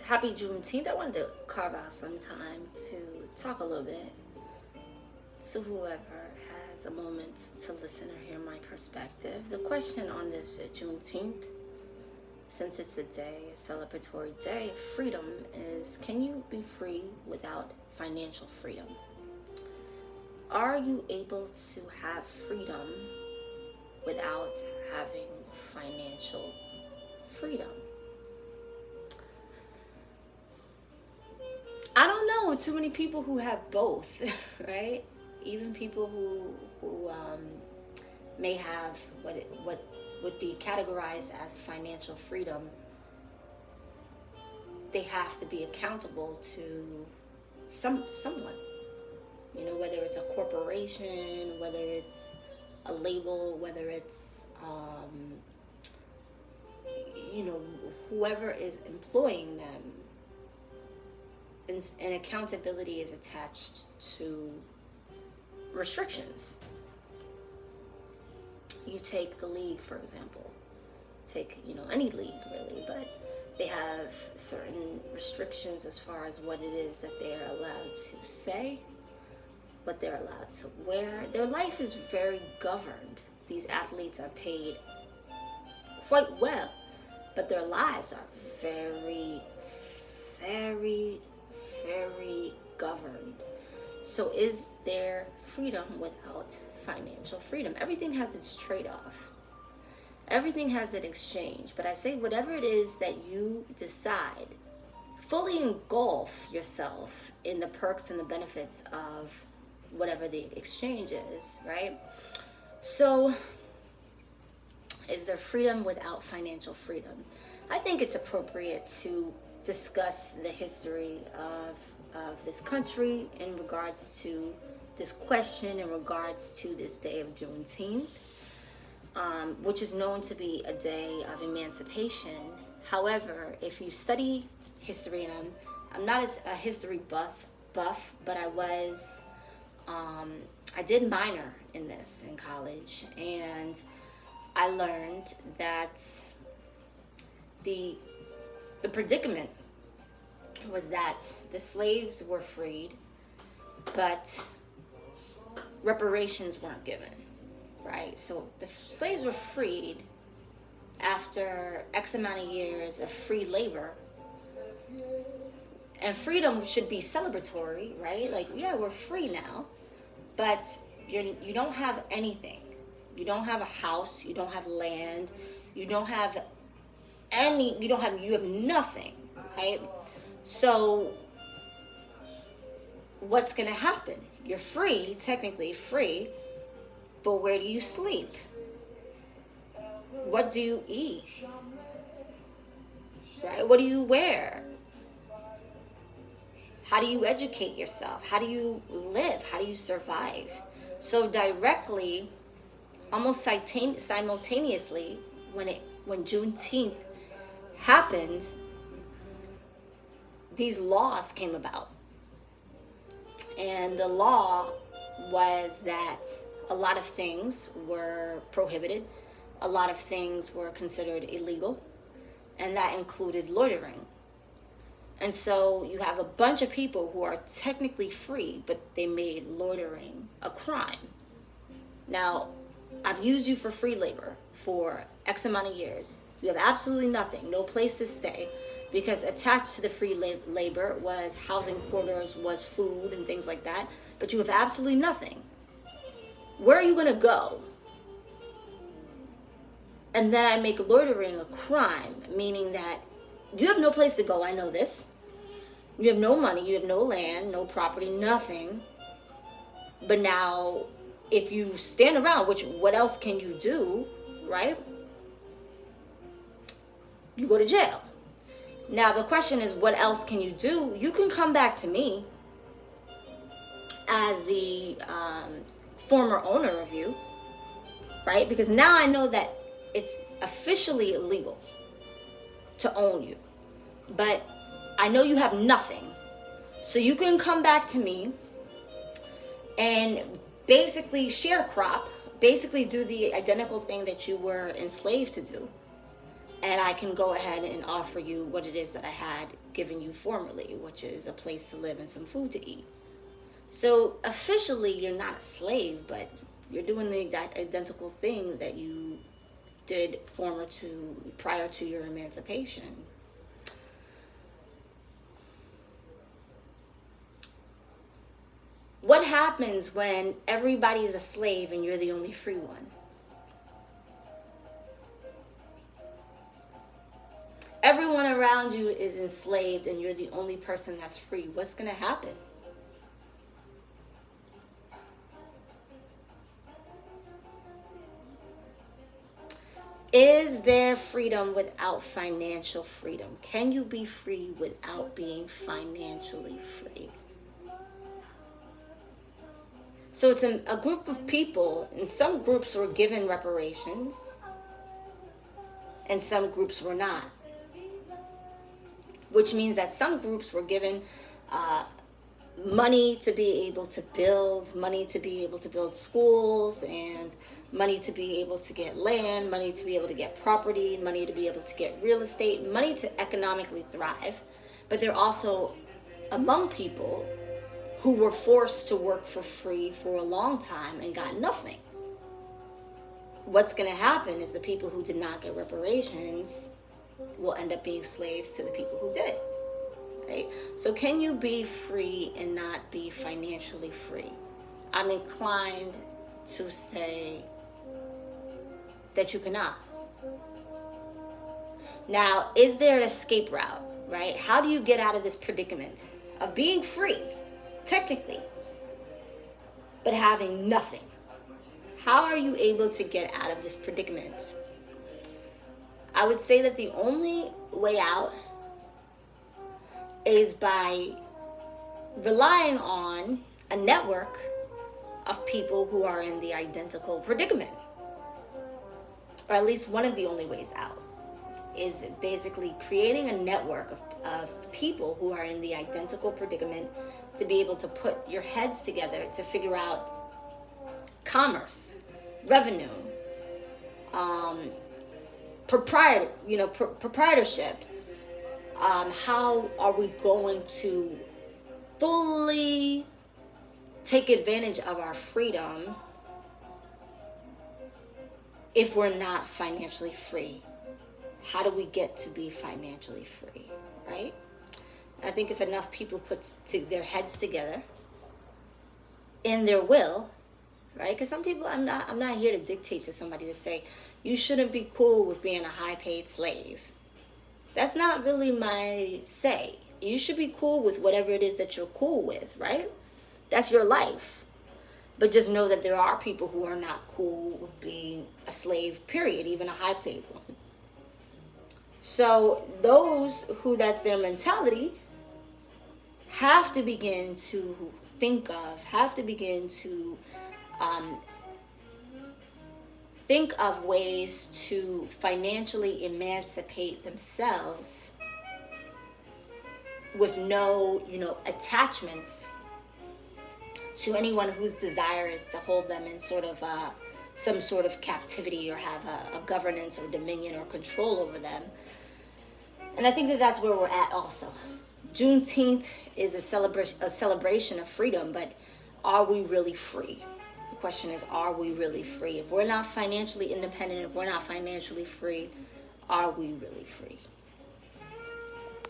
Happy Juneteenth. I wanted to carve out some time to talk a little bit to whoever has a moment to listen or hear my perspective. The question on this Juneteenth, since it's a celebratory day of freedom, is can you be free without financial freedom? Are you able to have freedom without having financial freedom? I don't know. Too many people who have both, right? Even people who may have what would be categorized as financial freedom, they have to be accountable to someone. You know, whether it's a corporation, whether it's a label, whether it's whoever is employing them. And accountability is attached to restrictions. You take the league, for example. Take, any league really, but they have certain restrictions as far as what it is that they're allowed to say, what they're allowed to wear. Their life is very governed. These athletes are paid quite well, but their lives are very, very, very governed. So is there freedom without financial freedom? Everything has its trade-off. Everything has an exchange. But I say whatever it is that you decide, fully engulf yourself in the perks and the benefits of whatever the exchange is, right? So is there freedom without financial freedom? I think it's appropriate to discuss the history of this country in regards to this question, in regards to this day of Juneteenth, which is known to be a day of emancipation. However, if you study history, and I'm not a history buff, but I did minor in this in college, and I learned that the predicament was that the slaves were freed, but reparations weren't given, right? So the slaves were freed after X amount of years of free labor, and freedom should be celebratory, right? Like, yeah, we're free now, but you don't have anything. You don't have a house, you don't have land, you have nothing, right? So what's going to happen? You're free, technically free, but where do you sleep? What do you eat? Right? What do you wear? How do you educate yourself? How do you live? How do you survive? So directly, almost simultaneously, when Juneteenth happened, these laws came about. And the law was that a lot of things were prohibited, a lot of things were considered illegal, and that included loitering. And so you have a bunch of people who are technically free, but they made loitering a crime. Now, I've used you for free labor for X amount of years. You have absolutely nothing, no place to stay, because attached to the free labor was housing quarters, was food and things like that, but you have absolutely nothing. Where are you going to go? And then I make loitering a crime, meaning that you have no place to go. I know this. You have no money, you have no land, no property, nothing. But now, if you stand around, what else can you do, right? You go to jail. Now, the question is, what else can you do? You can come back to me as the former owner of you, right? Because now I know that it's officially illegal to own you. But I know you have nothing. So you can come back to me and basically sharecrop, basically do the identical thing that you were enslaved to do. and I can go ahead and offer you what it is that I had given you formerly, which is a place to live and some food to eat. So officially, you're not a slave, but you're doing the identical thing that you did prior to your emancipation. What happens when everybody's a slave and you're the only free one? Everyone around you is enslaved and you're the only person that's free. What's going to happen? Is there freedom without financial freedom? Can you be free without being financially free? So it's a group of people, and some groups were given reparations, and some groups were not. Which means that some groups were given money to be able to build, money to be able to build schools, and money to be able to get land, money to be able to get property, money to be able to get real estate, money to economically thrive. But they're also among people who were forced to work for free for a long time and got nothing. What's going to happen is the people who did not get reparations will end up being slaves to the people who did, right? So can you be free and not be financially free? I'm inclined to say that you cannot. Now, is there an escape route, right? How do you get out of this predicament of being free, technically, but having nothing? How are you able to get out of this predicament? I would say that the only way out is by relying on a network of people who are in the identical predicament. Or at least one of the only ways out is basically creating a network of people who are in the identical predicament to be able to put your heads together to figure out commerce, revenue, proprietorship. How are we going to fully take advantage of our freedom if we're not financially free? How do we get to be financially free, right? I think if enough people put their heads together in their will, right? Because some people, I'm not here to dictate to somebody to say, you shouldn't be cool with being a high-paid slave. That's not really my say. You should be cool with whatever it is that you're cool with, right? That's your life. But just know that there are people who are not cool with being a slave, period, even a high-paid one. So those who that's their mentality have to begin to think of ways to financially emancipate themselves with no, attachments to anyone whose desire is to hold them in sort of some sort of captivity or have a governance or dominion or control over them. And I think that that's where we're at also. Juneteenth is a celebration of freedom, but are we really free? The question is, are we really free? If we're not financially independent, if we're not financially free, are we really free?